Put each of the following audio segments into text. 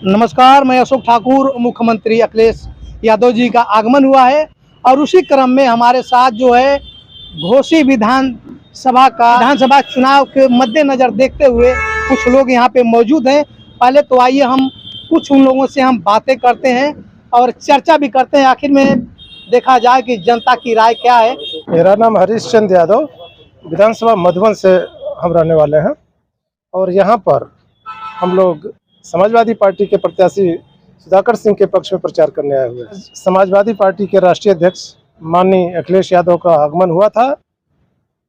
नमस्कार, मैं अशोक ठाकुर। मुख्यमंत्री अखिलेश यादव जी का आगमन हुआ है और उसी क्रम में हमारे साथ जो है घोसी विधानसभा चुनाव के मद्देनजर देखते हुए कुछ लोग यहाँ पे मौजूद हैं। पहले तो आइए हम कुछ उन लोगों से हम बातें करते हैं और चर्चा भी करते हैं, आखिर में देखा जाए कि जनता की राय क्या है। मेरा नाम हरीश चंद यादव, विधानसभा मधुबन से हम रहने वाले हैं और यहाँ पर हम लोग समाजवादी पार्टी के प्रत्याशी सुधाकर सिंह के पक्ष में प्रचार करने आए हुए हैं। समाजवादी पार्टी के राष्ट्रीय अध्यक्ष माननीय अखिलेश यादव का आगमन हुआ था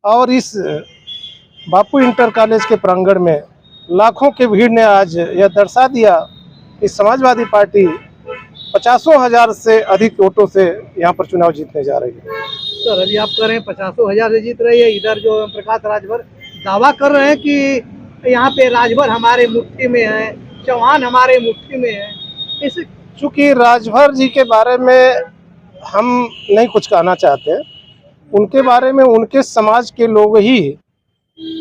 और इस बापू इंटर कॉलेज के प्रांगण में लाखों की भीड़ ने आज यह दर्शा दिया कि समाजवादी पार्टी 50,000 से अधिक वोटों से यहाँ पर चुनाव जीतने जा रही है। सर, अभी आप कह रहे हैं 50,000 से जीत रही है, इधर जो प्रकाश राजभर दावा कर रहे हैं कि यहाँ पे राजभर हमारे मुट्ठी में है, चौहान हमारे मुट्ठी में है। इस चूँकि राजभर जी के बारे में हम नहीं कुछ कहना चाहते, उनके बारे में उनके समाज के लोग ही,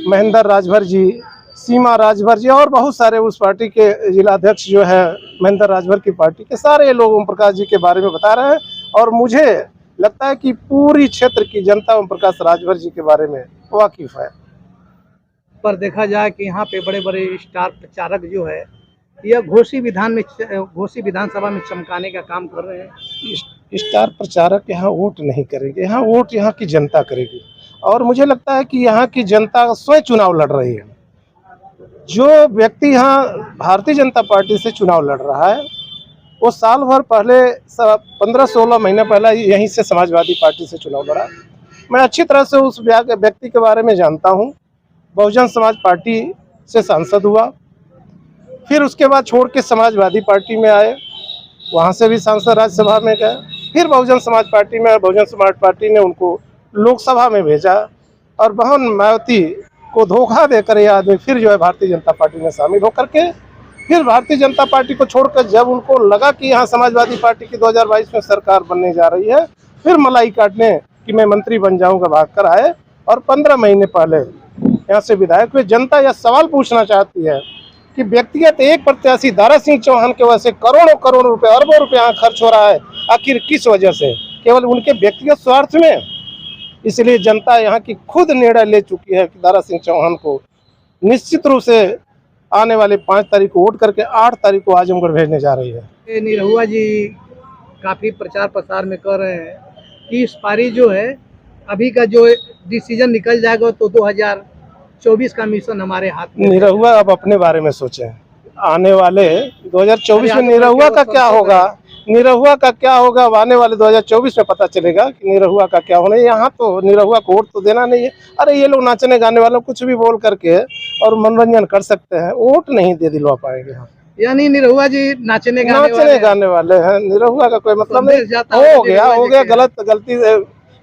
महेंद्र राजभर जी, सीमा राजभर जी और बहुत सारे उस पार्टी के जिला अध्यक्ष जो है महेंद्र राजभर की पार्टी के, सारे लोग ओम प्रकाश जी के बारे में बता रहे हैं और मुझे लगता है कि पूरी क्षेत्र की जनता ओम प्रकाश राजभर जी के बारे में वाकिफ है। पर देखा जाए कि यहाँ पे बड़े बड़े स्टार प्रचारक जो है यह घोसी विधानसभा में चमकाने का काम कर रहे हैं। स्टार प्रचारक यहाँ वोट नहीं करेंगे, यहाँ वोट यहाँ की जनता करेगी और मुझे लगता है कि यहाँ की जनता स्वयं चुनाव लड़ रही है। जो व्यक्ति यहाँ भारतीय जनता पार्टी से चुनाव लड़ रहा है वो साल भर पहले 15-16 महीने पहले यहीं से समाजवादी पार्टी से चुनाव लड़ा। मैं अच्छी तरह से उस व्यक्ति के बारे में जानता हूँ। बहुजन समाज पार्टी से सांसद हुआ, फिर उसके बाद छोड़ के समाजवादी पार्टी में आए, वहाँ से भी सांसद राज्यसभा में गए, फिर बहुजन समाज पार्टी में, बहुजन समाज पार्टी ने उनको लोकसभा में भेजा और बहन मायावती को धोखा देकर ये आदमी फिर जो है भारतीय जनता पार्टी में शामिल होकर के फिर भारतीय जनता पार्टी को छोड़कर जब उनको लगा कि यहाँ समाजवादी पार्टी की 2022 में सरकार बनने जा रही है, फिर मलाई काटने कि मैं मंत्री बन जाऊँगा भाग कर आए और 15 महीने पहले यहाँ से विधायक हुए। जनता यह सवाल पूछना चाहती है कि व्यक्तिगत एक प्रत्याशी दारा सिंह चौहान के वजह से करोड़ों रुपए, अरबों रुपए यहाँ खर्च हो रहा है, आखिर किस वजह से? केवल उनके व्यक्तिगत स्वार्थ में। इसलिए जनता यहाँ की खुद निर्णय ले चुकी है कि दारा सिंह चौहान को निश्चित रूप से आने वाले 5 तारीख को वोट करके 8 तारीख को आजमगढ़ भेजने जा रही है। निरहुआ जी काफी प्रचार प्रसार में कर रहे हैं कि इस पारी जो है अभी का जो डिसीजन निकल जाएगा तो 2024 का मिशन हमारे हाथ में। निरहुआ अब अपने बारे में सोचें, आने वाले 2024 में निरहुआ का क्या होगा, निरहुआ का क्या होगा अब आने वाले 2024 में पता चलेगा कि निरहुआ का क्या होना है। यहाँ तो निरहुआ को वोट तो देना नहीं है। अरे ये लोग नाचने गाने वालों कुछ भी बोल करके और मनोरंजन कर सकते हैं, वोट नहीं दे दिलवा पाएंगे। यानी निरहुआ जी नाचने गाने वाले हैं, निरहुआ का कोई मतलब नहीं। हो गया गलती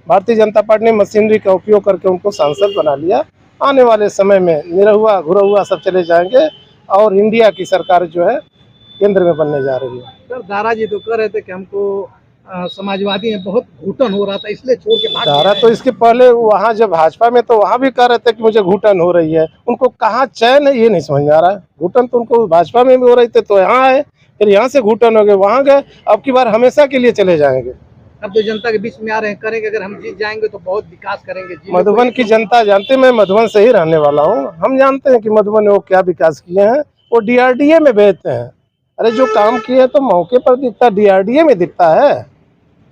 भारतीय जनता पार्टी ने मशीनरी का उपयोग करके उनको सांसद बना लिया। आने वाले समय में निरहुआ घुरहुआ सब चले जाएंगे और इंडिया की सरकार जो है केंद्र में बनने जा रही है। सर, दारा जी तो कह रहे थे कि हमको समाजवादी में बहुत घुटन हो रहा था इसलिए छोड़ के भाग। दारा तो इसके पहले वहाँ जब भाजपा में तो वहाँ भी कह रहे थे कि मुझे घुटन हो रही है। उनको कहाँ चैन है ये नहीं समझ में आ रहा है। घुटन तो उनको भाजपा में भी हो रही थी तो यहाँ आए, फिर यहाँ से घुटन हो गए, वहाँ गए, अब की बार हमेशा के लिए चले जाएंगे। अब तो जनता के बीच में आ रहे हैं, करेंगे अगर हम जीत जाएंगे तो बहुत विकास करेंगे। मधुबन की जनता जानते, मैं मधुबन से ही रहने वाला हूँ, हम जानते हैं कि मधुबन में वो क्या विकास किए हैं। वो DRDA में भेजते हैं। अरे जो काम किए तो मौके पर दिखता, DRDA में दिखता है।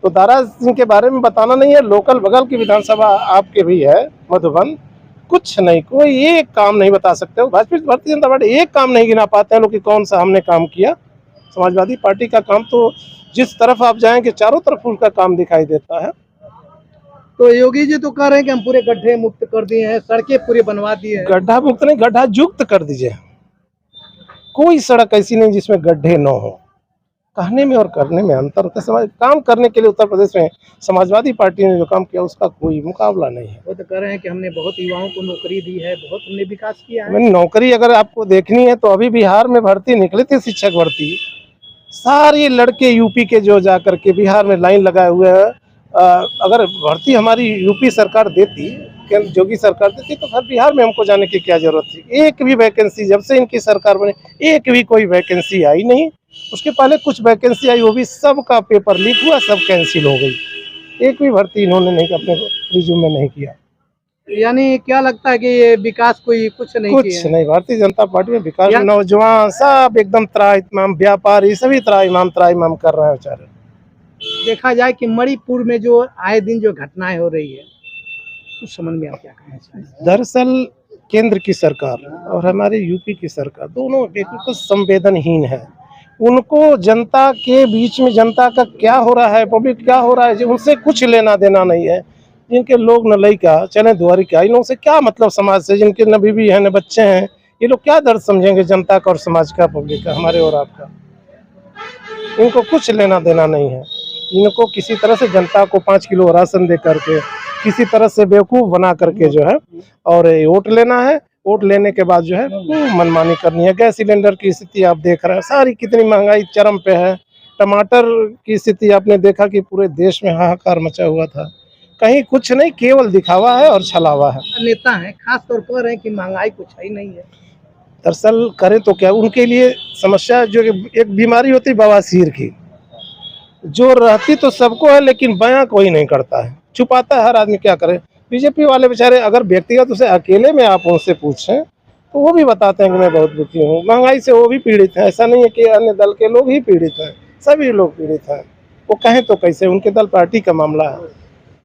तो दारा सिंह के बारे में बताना नहीं है। लोकल बगल की विधानसभा आपके भी है मधुबन, कुछ नहीं, कोई एक काम नहीं बता सकते हो। भारतीय जनता पार्टी एक काम नहीं गिना पाते हैं लोग कि कौन सा हमने काम किया। समाजवादी पार्टी का काम तो जिस तरफ आप जाएंगे चारों तरफ उसका काम दिखाई देता है। तो योगी जी तो कह रहे हैं कि हम पूरे गड्ढे मुक्त कर दिए हैं, सड़कें पूरे बनवा दिए हैं। गड्ढा मुक्त नहीं, गड्ढा युक्त कर दीजिए। कोई सड़क ऐसी नहीं जिसमें गड्ढे न हो। कहने में और करने में अंतर होता है। समाज काम करने के लिए उत्तर प्रदेश में समाजवादी पार्टी ने जो काम किया उसका कोई मुकाबला नहीं है। वो तो कह रहे हैं कि हमने बहुत युवाओं को नौकरी दी है, बहुत हमने विकास किया है। मैंने नौकरी अगर आपको देखनी है तो अभी बिहार में भर्ती निकली थी, शिक्षक भर्ती, सारे लड़के यूपी के जो जा करके बिहार में लाइन लगाए हुए हैं। अगर भर्ती हमारी यूपी सरकार देती, योगी सरकार देती तो फिर बिहार में हमको जाने की क्या जरूरत थी। एक भी वैकेंसी जब से इनकी सरकार बने, एक भी कोई वैकेंसी आई नहीं। उसके पहले कुछ वैकेंसी आई, वो भी सबका पेपर लीक हुआ, सब कैंसिल हो गई। एक भी भर्ती इन्होंने नहीं अपने रिज्यूम में नहीं किया। यानी क्या लगता है कि ये विकास कोई कुछ नहीं किया कुछ है? नहीं, भारतीय जनता पार्टी में विकास, या- नौजवान सब एकदम त्राहिमाम, व्यापारी सभी त्राहिमाम कर रहे हैं बेचारे। देखा जाए कि मणिपुर में जो आए दिन जो घटनाएं हो रही है, उस संबंध में आप क्या कहना चाहेंगे? दरअसल केंद्र की सरकार और हमारे यूपी की सरकार दोनों बिल्कुल संवेदनहीन है। उनको जनता के बीच में जनता का क्या हो रहा है, पब्लिक क्या हो रहा है, उनसे कुछ लेना देना नहीं है। जिनके लोग न लइका चले द्वारिका, इन लोगों से क्या मतलब समाज से, जिनके न बीवी है न बच्चे हैं, ये लोग क्या दर्द समझेंगे जनता का और समाज का, पब्लिक का, हमारे और आपका। इनको कुछ लेना देना नहीं है। इनको किसी तरह से जनता को 5 किलो राशन दे करके किसी तरह से बेवकूफ़ बना करके जो है और वोट लेना है। वोट लेने के बाद जो है खूब मनमानी करनी है। गैस सिलेंडर की स्थिति आप देख रहे हैं, सारी कितनी महंगाई चरम पे है। टमाटर की स्थिति आपने देखा कि पूरे देश में हाहाकार मचा हुआ था। कहीं कुछ नहीं, केवल दिखावा है और छलावा है। नेता हैं खास तौर पर है कि महंगाई कुछ है ही नहीं है। दरअसल करें तो क्या, उनके लिए समस्या जो एक बीमारी होती है बवासीर की, जो रहती तो सबको है लेकिन बयां कोई नहीं करता है, छुपाता है हर आदमी। क्या करे बीजेपी वाले बेचारे, अगर व्यक्तिगत उसे अकेले में आप उनसे पूछें तो वो भी बताते हैं कि मैं बहुत दुखी हूँ। महंगाई से वो भी पीड़ित है, ऐसा नहीं है कि अन्य दल के लोग ही पीड़ित हैं, सभी लोग पीड़ित हैं। वो कहें तो कैसे, उनके दल पार्टी का मामला है।